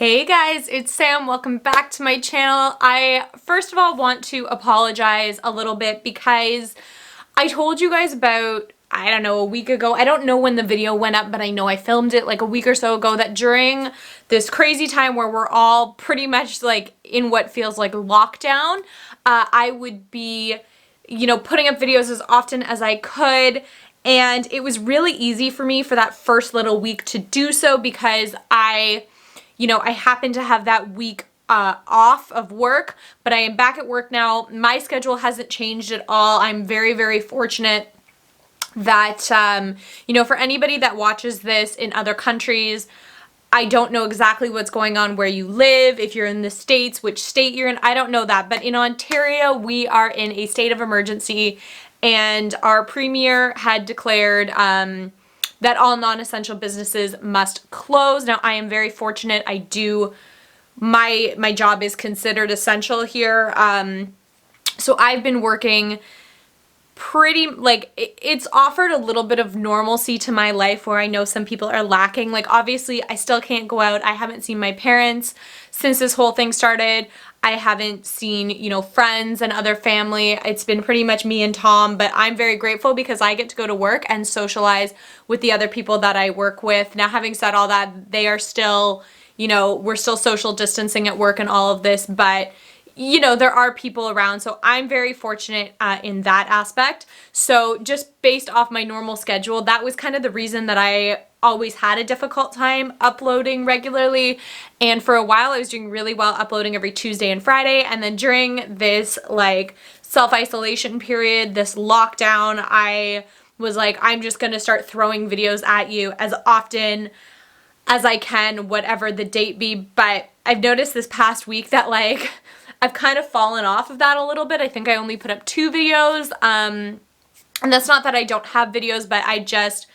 Hey guys, it's Sam. Welcome back to my channel. I first of all want to apologize a little bit because I told you guys about, I don't know, a week ago. I don't know when the video went up, but I know I filmed it like a week or so ago, that during this crazy time where we're all pretty much like in what feels like lockdown, I would be, putting up videos as often as I could. And it was really easy for me for that first little week to do so because I happened to have that week off of work, but I am back at work now. My schedule hasn't changed at all. I'm very, very fortunate that, for anybody that watches this in other countries, I don't know exactly what's going on where you live, if you're in the States, which state you're in, I don't know that. But in Ontario, we are in a state of emergency, and our Premier had declared that all non-essential businesses must close. Now, I am very fortunate. My job is considered essential here. So I've been working it's offered a little bit of normalcy to my life where I know some people are lacking. Like, obviously, I still can't go out. I haven't seen my parents since this whole thing started. I haven't seen, friends and other family. It's been pretty much me and Tom, but I'm very grateful because I get to go to work and socialize with the other people that I work with. Now, having said all that, they are still, we're still social distancing at work and all of this, but there are people around, so I'm very fortunate in that aspect. So just based off my normal schedule, that was kind of the reason that I always had a difficult time uploading regularly. And for a while, I was doing really well uploading every Tuesday and Friday. And then during this self-isolation period, this lockdown, I was like, I'm just going to start throwing videos at you as often as I can, whatever the date be. But I've noticed this past week that I've kind of fallen off of that a little bit. I think I only put up 2 videos. And that's not that I don't have videos, but I just,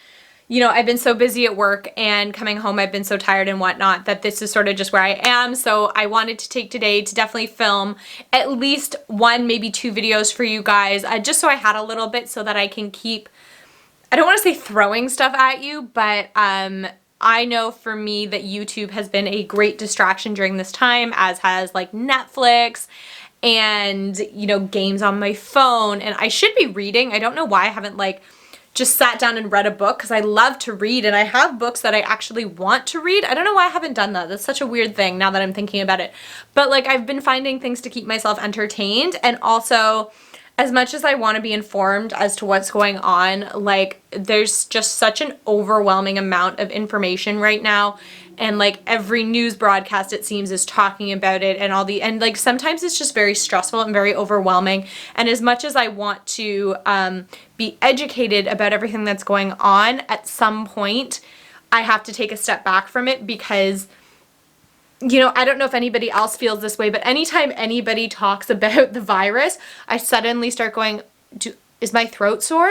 I've been so busy at work and coming home, I've been so tired and whatnot that this is sort of just where I am. So I wanted to take today to definitely film at least 1, maybe 2 videos for you guys, just so I had a little bit so that I can keep, I don't want to say throwing stuff at you, but I know for me that YouTube has been a great distraction during this time, as has Netflix and, games on my phone. And I should be reading. I don't know why I haven't just sat down and read a book, because I love to read and I have books that I actually want to read. I don't know why I haven't done that. That's such a weird thing now that I'm thinking about it. But I've been finding things to keep myself entertained, and also, as much as I want to be informed as to what's going on, there's just such an overwhelming amount of information right now. And every news broadcast, it seems, is talking about it, and sometimes it's just very stressful and very overwhelming. And as much as I want to be educated about everything that's going on, at some point I have to take a step back from it because I don't know if anybody else feels this way, but anytime anybody talks about the virus, I suddenly start going, is my throat sore?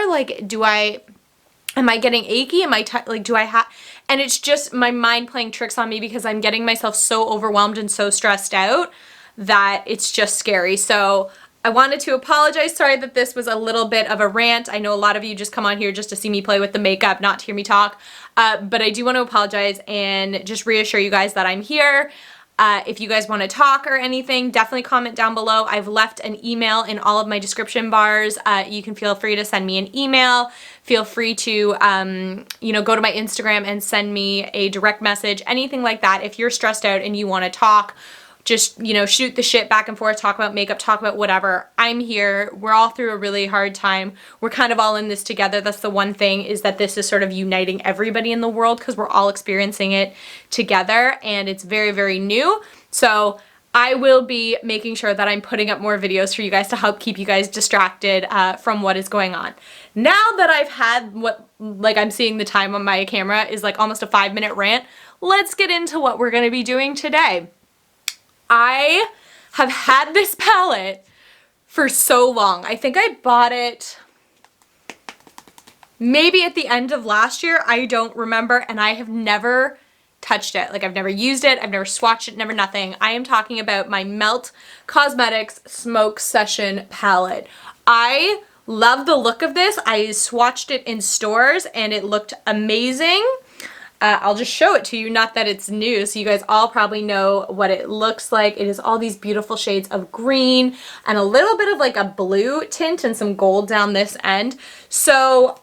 Am I getting achy? And it's just my mind playing tricks on me because I'm getting myself so overwhelmed and so stressed out that it's just scary. So I wanted to apologize. Sorry that this was a little bit of a rant. I know a lot of you just come on here just to see me play with the makeup, not to hear me talk. But I do want to apologize and just reassure you guys that I'm here. If you guys want to talk or anything, definitely comment down below. I've left an email in all of my description bars. You can feel free to send me an email. Feel free to, go to my Instagram and send me a direct message, anything like that. If you're stressed out and you want to talk, just, shoot the shit back and forth, talk about makeup, talk about whatever. I'm here. We're all through a really hard time. We're kind of all in this together. That's the one thing, is that this is sort of uniting everybody in the world because we're all experiencing it together, and it's very, very new. So I will be making sure that I'm putting up more videos for you guys to help keep you guys distracted from what is going on. Now that I've had I'm seeing the time on my camera is almost a 5-minute rant, let's get into what we're going to be doing today. I have had this palette for so long. I think I bought it maybe at the end of last year. I don't remember, and I have never touched it. I've never used it. I've never swatched it, never nothing. I am talking about my Melt Cosmetics Smoke Session palette. I love the look of this. I swatched it in stores and it looked amazing. I'll just show it to you, not that it's new, so you guys all probably know what it looks like. It is all these beautiful shades of green and a little bit of like a blue tint and some gold down this end. So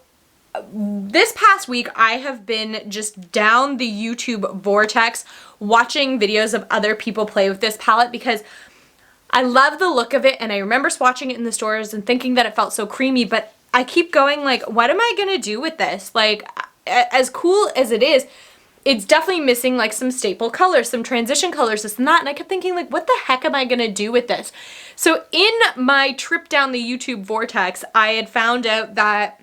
this past week, I have been just down the YouTube vortex watching videos of other people play with this palette because I love the look of it, and I remember swatching it in the stores and thinking that it felt so creamy, but I keep going like, what am I gonna do with this? Like, as cool as it is, it's definitely missing like some staple colors, some transition colors, this and that, and I kept thinking like, what the heck am I gonna do with this? So in my trip down the YouTube vortex, I had found out that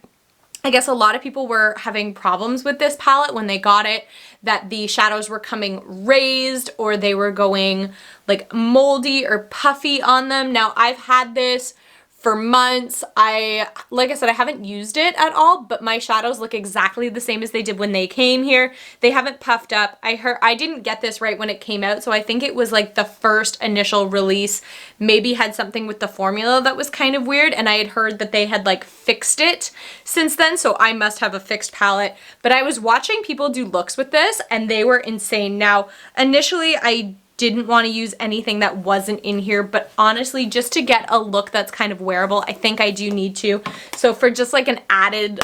I guess a lot of people were having problems with this palette when they got it, that the shadows were coming raised or they were going like moldy or puffy on them. Now I've had this for months. Like I said, I haven't used it at all, but my shadows look exactly the same as they did when they came here. They haven't puffed up. I didn't get this right when it came out, so I think it was like the first initial release maybe had something with the formula that was kind of weird, and I had heard that they had like fixed it since then, so I must have a fixed palette. But I was watching people do looks with this and they were insane. Now, initially I didn't want to use anything that wasn't in here, but honestly, just to get a look that's kind of wearable, I think I do need to. So for just like an added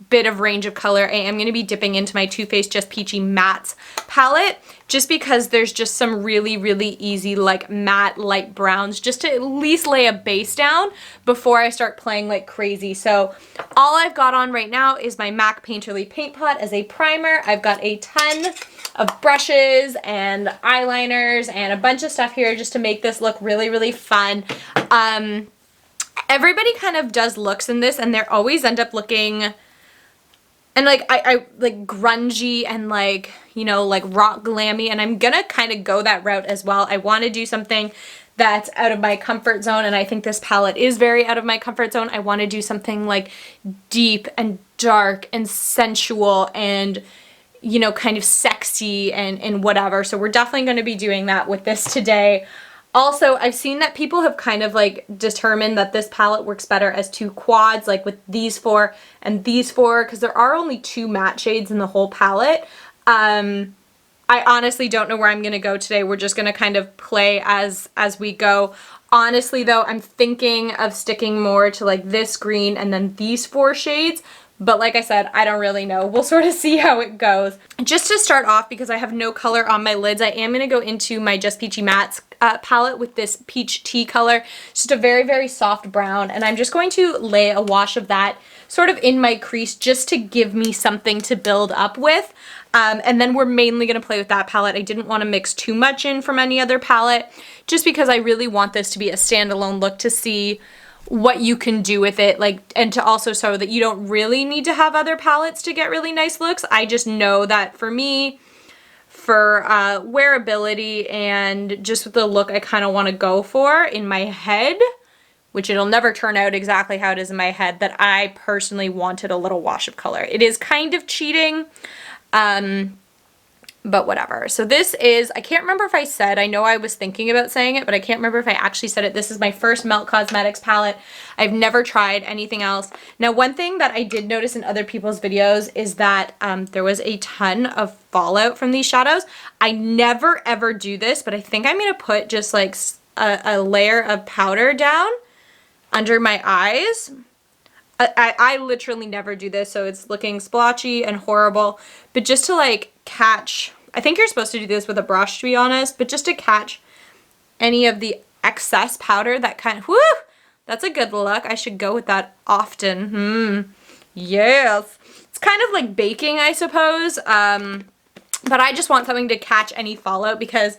bit of range of color, I am going to be dipping into my Too Faced Just Peachy Mattes palette, just because there's just some really, really easy like matte light browns, just to at least lay a base down before I start playing like crazy. So all I've got on right now is my MAC Painterly Paint Pot as a primer. I've got a ton of brushes and eyeliners and a bunch of stuff here just to make this look really, really fun. Everybody kind of does looks in this and they always end up looking and like I like grungy and like, you know, like rock glammy, and I'm gonna kind of go that route as well. I want to do something that's out of my comfort zone, and I think this palette is very out of my comfort zone. I want to do something like deep and dark and sensual and, you know, kind of sexy and whatever. So we're definitely going to be doing that with this today. Also, I've seen that people have kind of like determined that this palette works better as two quads, like with these four and these four, because there are only two matte shades in the whole palette. I honestly don't know where I'm going to go today. We're just going to kind of play as we go. Honestly though, I'm thinking of sticking more to like this green and then these four shades. But like I said, I don't really know. We'll sort of see how it goes. Just to start off, because I have no color on my lids, I am going to go into my Just Peachy Mattes palette with this peach tea color. It's just a very, very soft brown. And I'm just going to lay a wash of that sort of in my crease just to give me something to build up with. And then we're mainly going to play with that palette. I didn't want to mix too much in from any other palette, just because I really want this to be a standalone look to see what you can do with it, like, and to also show that you don't really need to have other palettes to get really nice looks. I just know that for me, for wearability and just the look I kind of want to go for in my head, which it'll never turn out exactly how it is in my head, that I personally wanted a little wash of color. It is kind of cheating, but whatever. So this is, I can't remember if I said, I know I was thinking about saying it, but I can't remember if I actually said it. This is my first Melt Cosmetics palette. I've never tried anything else. Now, one thing that I did notice in other people's videos is that there was a ton of fallout from these shadows. I never ever do this, but I think I'm going to put just like a layer of powder down under my eyes. I literally never do this, so it's looking splotchy and horrible, but just to like catch, I think you're supposed to do this with a brush to be honest, but just to catch any of the excess powder that kind of, whoo, that's a good look. I should go with that often. Yes. It's kind of like baking, I suppose, but I just want something to catch any fallout because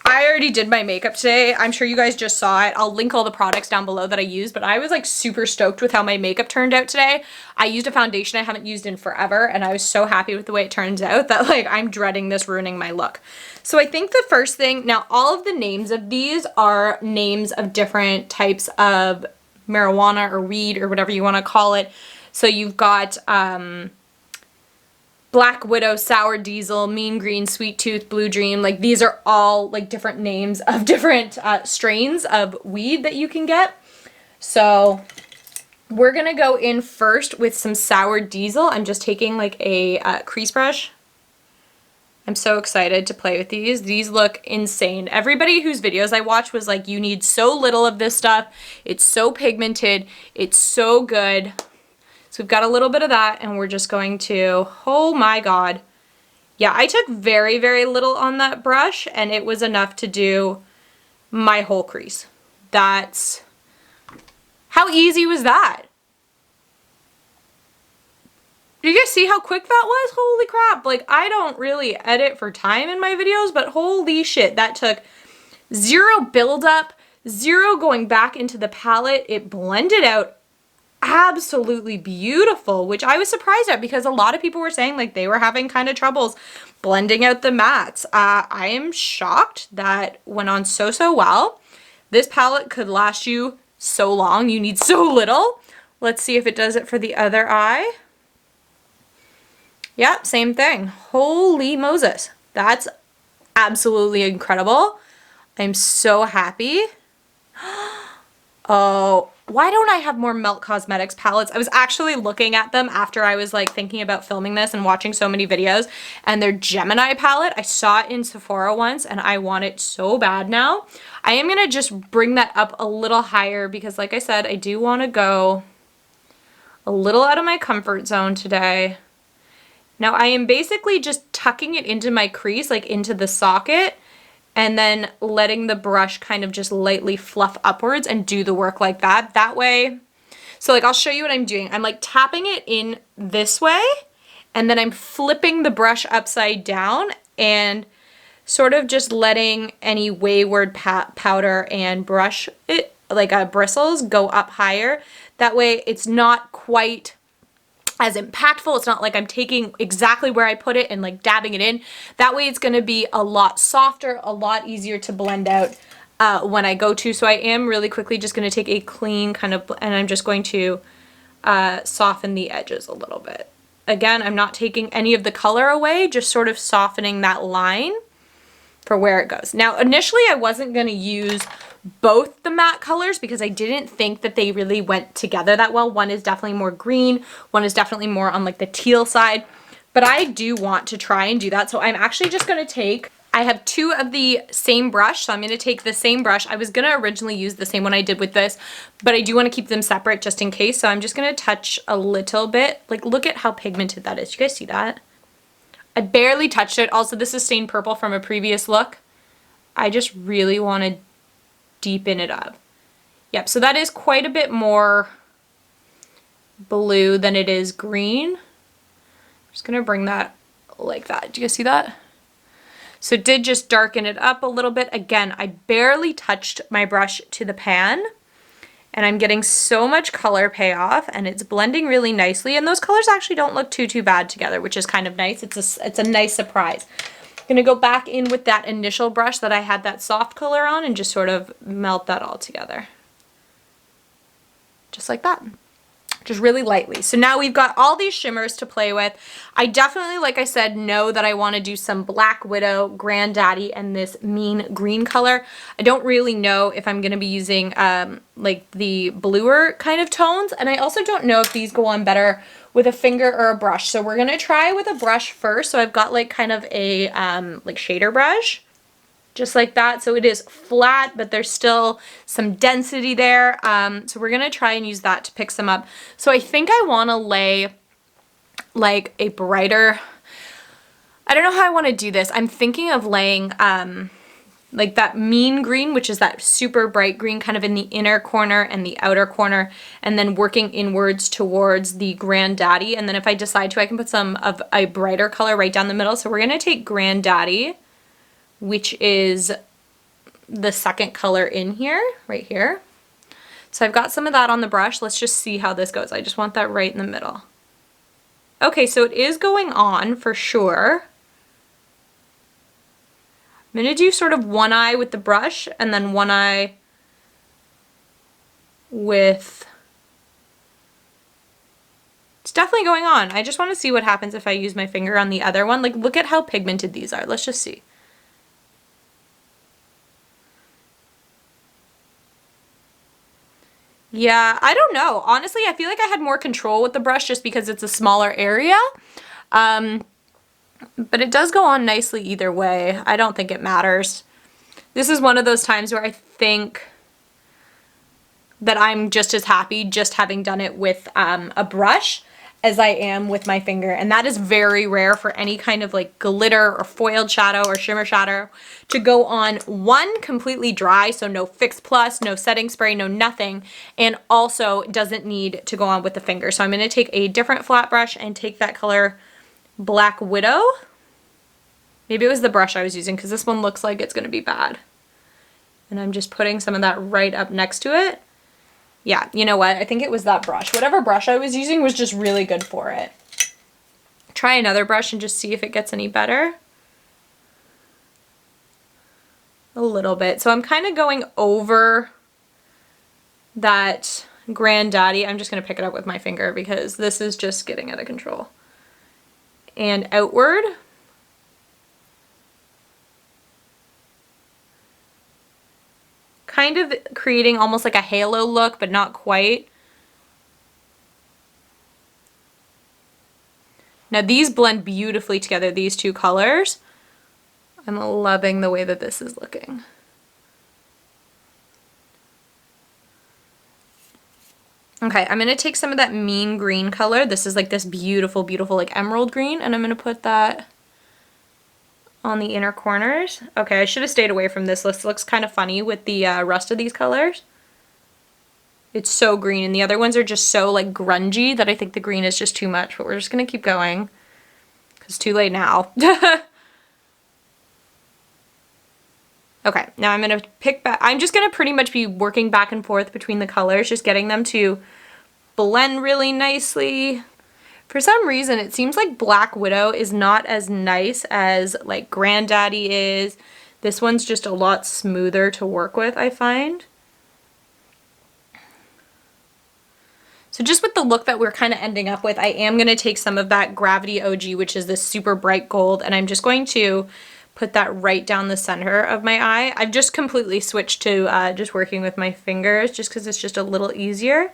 I already did my makeup today. I'm sure you guys just saw it. I'll link all the products down below that I used, but I was like super stoked with how my makeup turned out today. I used a foundation I haven't used in forever, and I was so happy with the way it turns out that like I'm dreading this ruining my look. So I think the first thing, now all of the names of these are names of different types of marijuana or weed or whatever you want to call it. So you've got Black Widow, Sour Diesel, Mean Green, Sweet Tooth, Blue Dream. Like these are all like different names of different strains of weed that you can get. So we're gonna go in first with some Sour Diesel. I'm just taking like a crease brush I'm so excited to play with these. These look insane. Everybody whose videos I watched was like, you need so little of this stuff. It's so pigmented. It's so good. So we've got a little bit of that, and we're just going to, oh my God. Yeah, I took very, very little on that brush, and it was enough to do my whole crease. That's, how easy was that? Do you guys see how quick that was? Holy crap. Like, I don't really edit for time in my videos, but holy shit, that took zero buildup, zero going back into the palette. It blended out absolutely beautiful, which I was surprised at because a lot of people were saying like they were having kind of troubles blending out the mattes. I am shocked that went on so well. This palette could last you so long. You need so little. Let's see if it does it for the other eye. Yep, same thing. Holy Moses. That's absolutely incredible. I'm so happy. Oh, why don't I have more Melt Cosmetics palettes? I was actually looking at them after I was like thinking about filming this and watching so many videos, and their Gemini palette, I saw it in Sephora once and I want it so bad now. I am gonna just bring that up a little higher because like I said, I do want to go a little out of my comfort zone today. Now I am basically just tucking it into my crease, like into the socket, and then letting the brush kind of just lightly fluff upwards and do the work like that. That way, so like I'll show you what I'm doing. I'm like tapping it in this way, and then I'm flipping the brush upside down and sort of just letting any wayward powder and brush it, like bristles, go up higher. That way it's not quite as impactful. It's not like I'm taking exactly where I put it and like dabbing it in. That way it's going to be a lot softer, a lot easier to blend out when I go to. So I am really quickly just going to take a clean kind of, and I'm just going to soften the edges a little bit. Again, I'm not taking any of the color away, just sort of softening that line for where it goes. Now, initially I wasn't going to use both the matte colors because I didn't think that they really went together that well. One is definitely more green, one is definitely more on like the teal side, but I do want to try and do that. So I'm actually just going to take, I have two of the same brush, so I'm going to take the same brush. I was going to originally use the same one I did with this, but I do want to keep them separate just in case. So I'm just going to touch a little bit. Like, look at how pigmented that is. You guys see that? I barely touched it. Also, this is stained purple from a previous look. I just really want to deepen it up. Yep, so that is quite a bit more blue than it is green. I'm just gonna bring that like that. Do you guys see that? So it did just darken it up a little bit. Again, I barely touched my brush to the pan, and I'm getting so much color payoff, and it's blending really nicely, and those colors actually don't look too bad together, which is kind of nice. It's a nice surprise. Gonna go back in with that initial brush that I had that soft color on and just sort of melt that all together. Just like that. Just really lightly. So now we've got all these shimmers to play with. I definitely, like I said, know that I want to do some Black Widow, Grandaddy, and this mean green color. I don't really know if I'm going to be using like the bluer kind of tones, and I also don't know if these go on better with a finger or a brush. So we're going to try with a brush first. So I've got like kind of a like shader brush. Just like that. So it is flat, but there's still some density there. So we're going to try and use that to pick some up. So I think I want to lay like a brighter, I don't know how I want to do this. I'm thinking of laying like that mean green, which is that super bright green kind of in the inner corner and the outer corner, and then working inwards towards the Grandaddy. And then if I decide to, I can put some of a brighter color right down the middle. So we're going to take Grandaddy, which is the second color in here, right here. So I've got some of that on the brush. Let's just see how this goes. I just want that right in the middle. Okay, so it is going on for sure. I'm gonna do sort of one eye with the brush and then one eye with, it's definitely going on. I just want to see what happens if I use my finger on the other one. Like, look at how pigmented these are. Let's just see. Yeah, I don't know. Honestly, I feel like I had more control with the brush just because it's a smaller area. But it does go on nicely either way. I don't think it matters. This is one of those times where I think that I'm just as happy just having done it with a brush as I am with my finger. And that is very rare for any kind of like glitter or foiled shadow or shimmer shadow to go on, one, completely dry, so no Fix Plus, no setting spray, no nothing, and also doesn't need to go on with the finger. So I'm going to take a different flat brush and take that color Black Widow. Maybe it was the brush I was using because this one looks like it's going to be bad. And I'm just putting some of that right up next to it. Yeah, you know what? I think it was that brush. Whatever brush I was using was just really good for it. Try another brush and just see if it gets any better. A little bit. So I'm kind of going over that Grandaddy. I'm just going to pick it up with my finger because this is just getting out of control. And outward. Kind of creating almost like a halo look, but not quite. Now these blend beautifully together, these two colors. I'm loving the way that this is looking. Okay, I'm gonna take some of that mean green color. This is like this beautiful, beautiful like emerald green, and I'm gonna put that on the inner corners. Okay, I should have stayed away from this. This looks kind of funny with the rest of these colors. It's so green, and the other ones are just so like grungy that I think the green is just too much, but we're just gonna keep going because it's too late now. Okay, now I'm gonna pick back. I'm just gonna pretty much be working back and forth between the colors, just getting them to blend really nicely. For some reason, it seems like Black Widow is not as nice as like Grandaddy is. This one's just a lot smoother to work with, I find. So just with the look that we're kind of ending up with, I am going to take some of that Gravity OG, which is this super bright gold, and I'm just going to put that right down the center of my eye. I've just completely switched to just working with my fingers just because it's just a little easier.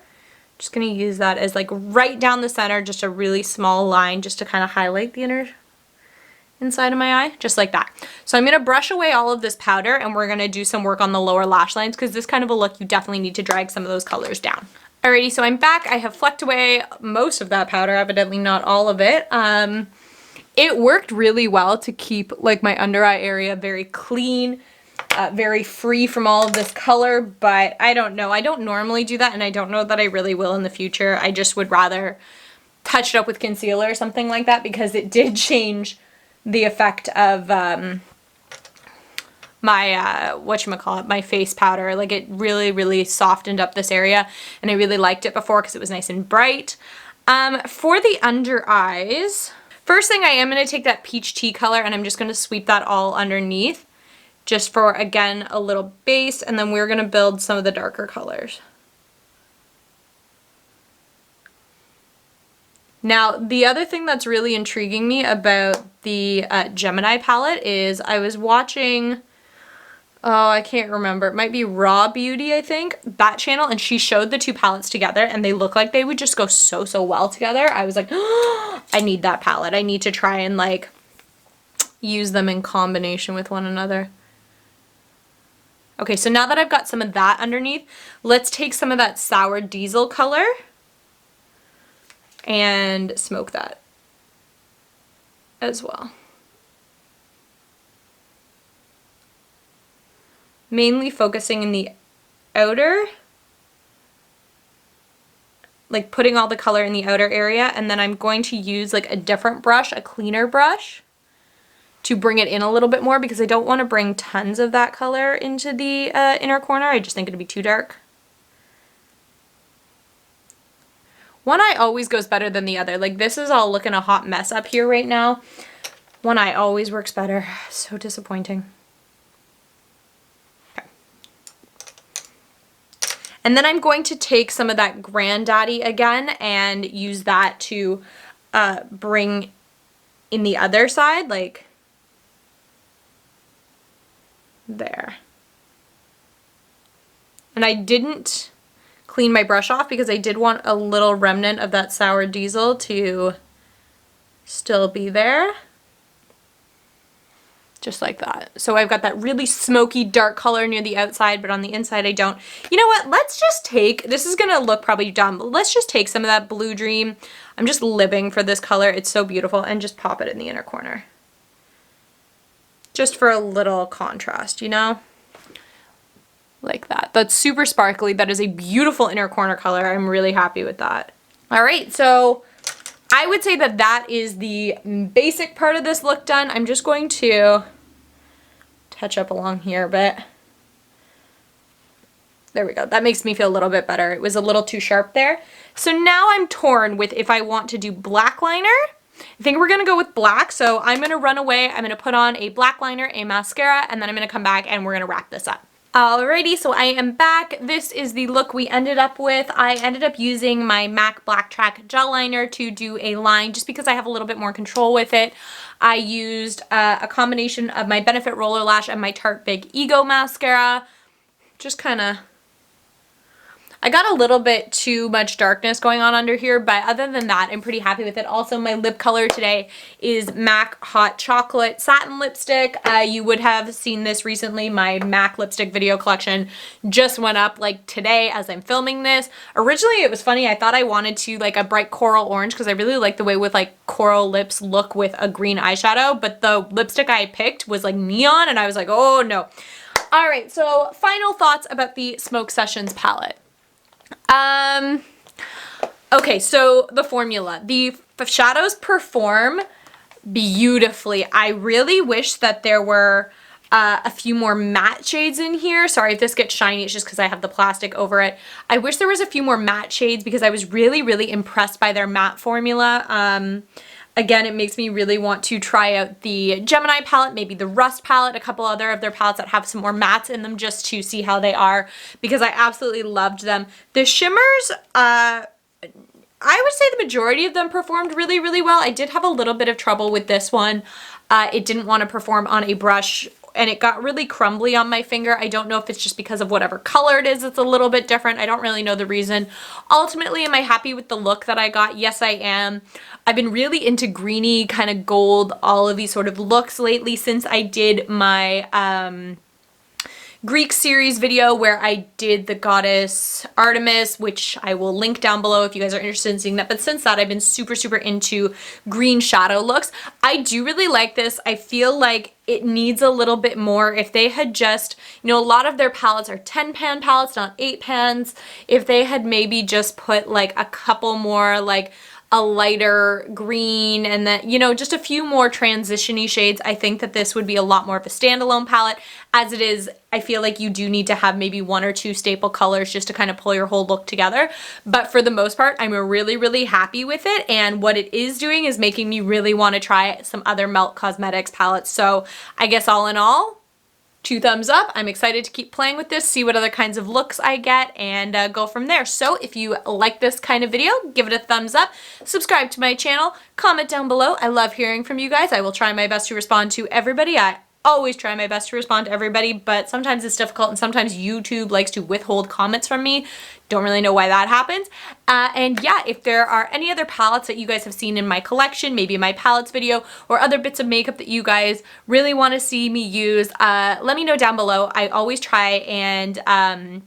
Just going to use that as like right down the center, just a really small line just to kind of highlight the inner inside of my eye, just like that. So I'm going to brush away all of this powder and we're going to do some work on the lower lash lines because this kind of a look, you definitely need to drag some of those colors down. Alrighty, so I'm back. I have flecked away most of that powder, evidently not all of it. It worked really well to keep like my under eye area very clean, very free from all of this color, but I don't know. I don't normally do that, and I don't know that I really will in the future. I just would rather touch it up with concealer or something like that because it did change the effect of my, whatchamacallit, my face powder. Like it really, really softened up this area, and I really liked it before because it was nice and bright. For the under eyes, first thing I am going to take that peach tea color and I'm just going to sweep that all underneath just for, again, a little base, and then we're going to build some of the darker colors. Now, the other thing that's really intriguing me about the Gemini palette is I was watching, oh, I can't remember, it might be Raw Beauty, I think, that channel, and she showed the two palettes together and they look like they would just go so, so well together. I was like, oh, I need that palette. I need to try and like use them in combination with one another. Okay, so now that I've got some of that underneath, let's take some of that Sour Diesel color and smoke that as well. Mainly focusing in the outer, like putting all the color in the outer area, and then I'm going to use like a different brush, a cleaner brush, to bring it in a little bit more because I don't want to bring tons of that color into the inner corner. I just think it'd be too dark. One eye always goes better than the other. Like this is all looking a hot mess up here right now. One eye always works better. So disappointing. Okay. And then I'm going to take some of that Grandaddy again and use that to bring in the other side, like there. And I didn't clean my brush off because I did want a little remnant of that Sour Diesel to still be there. just like that. So I've got that really smoky dark color near the outside, but on the inside I don't. You know what, let's just take, this is gonna look probably dumb, but let's just take some of that Blue Dream. I'm just living for this color, it's so beautiful, and just pop it in the inner corner. Just for a little contrast, you know? Like that. That's super sparkly. That is a beautiful inner corner color. I'm really happy with that. All right, so I would say that that is the basic part of this look done. I'm just going to touch up along here a bit. There we go. That makes me feel a little bit better. It was a little too sharp there. So now I'm torn with if I want to do black liner. I think we're going to go with black. So I'm going to run away. I'm going to put on a black liner, a mascara, and then I'm going to come back and we're going to wrap this up. Alrighty, so I am back. This is the look we ended up with. I ended up using my MAC Blacktrack gel liner to do a line just because I have a little bit more control with it. I used a combination of my Benefit Roller Lash and my Tarte Big Ego Mascara. Just kind of, I got a little bit too much darkness going on under here, but other than that, I'm pretty happy with it. Also, my lip color today is MAC Hot Chocolate Satin Lipstick. You would have seen this recently. My MAC lipstick video collection just went up like today as I'm filming this. Originally, it was funny. I thought I wanted to like a bright coral orange because I really like the way with like coral lips look with a green eyeshadow, but the lipstick I picked was like neon and I was like, oh no. All right, so final thoughts about the Smoke Sessions palette. Okay, so the formula. The shadows perform beautifully. I really wish that there were a few more matte shades in here. Sorry if this gets shiny, it's just because I have the plastic over it. I wish there was a few more matte shades because I was really, really impressed by their matte formula. Again, it makes me really want to try out the Gemini palette, maybe the Rust palette, a couple other of their palettes that have some more mattes in them just to see how they are because I absolutely loved them. The shimmers, I would say the majority of them performed really, really well. I did have a little bit of trouble with this one. It didn't want to perform on a brush and it got really crumbly on my finger. I don't know if it's just because of whatever color it is. It's a little bit different. I don't really know the reason. Ultimately, am I happy with the look that I got? Yes, I am. I've been really into greeny, kind of gold, olivey sort of looks lately since I did my Greek series video where I did the goddess Artemis, which I will link down below if you guys are interested in seeing that. But since that, I've been super, super into green shadow looks. I do really like this. I feel like it needs a little bit more. If they had just, you know, a lot of their palettes are 10-pan palettes, not 8 pans. If they had maybe just put like a couple more like a lighter green and then, you know, just a few more transition-y shades, I think that this would be a lot more of a standalone palette. As it is, I feel like you do need to have maybe 1 or 2 staple colors just to kind of pull your whole look together. But for the most part, I'm really, really happy with it. And what it is doing is making me really want to try some other Melt Cosmetics palettes. So I guess all in all, 2 thumbs up. I'm excited to keep playing with this, see what other kinds of looks I get, and go from there. So if you like this kind of video, give it a thumbs up, subscribe to my channel, comment down below. I love hearing from you guys. I will try my best to respond to everybody. I always try my best to respond to everybody, but sometimes it's difficult and sometimes YouTube likes to withhold comments from me. Don't really know why that happens. And yeah, if there are any other palettes that you guys have seen in my collection, maybe my palettes video or other bits of makeup that you guys really want to see me use, let me know down below. I always try and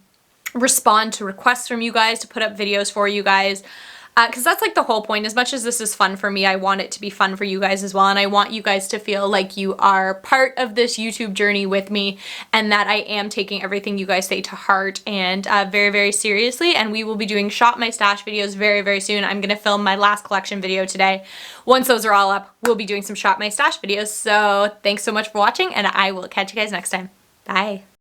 respond to requests from you guys to put up videos for you guys. Because that's like the whole point. As much as this is fun for me, I want it to be fun for you guys as well. And I want you guys to feel like you are part of this YouTube journey with me and that I am taking everything you guys say to heart and very, very seriously. And we will be doing Shop My Stash videos very, very soon. I'm going to film my last collection video today. Once those are all up, we'll be doing some Shop My Stash videos. So thanks so much for watching and I will catch you guys next time. Bye.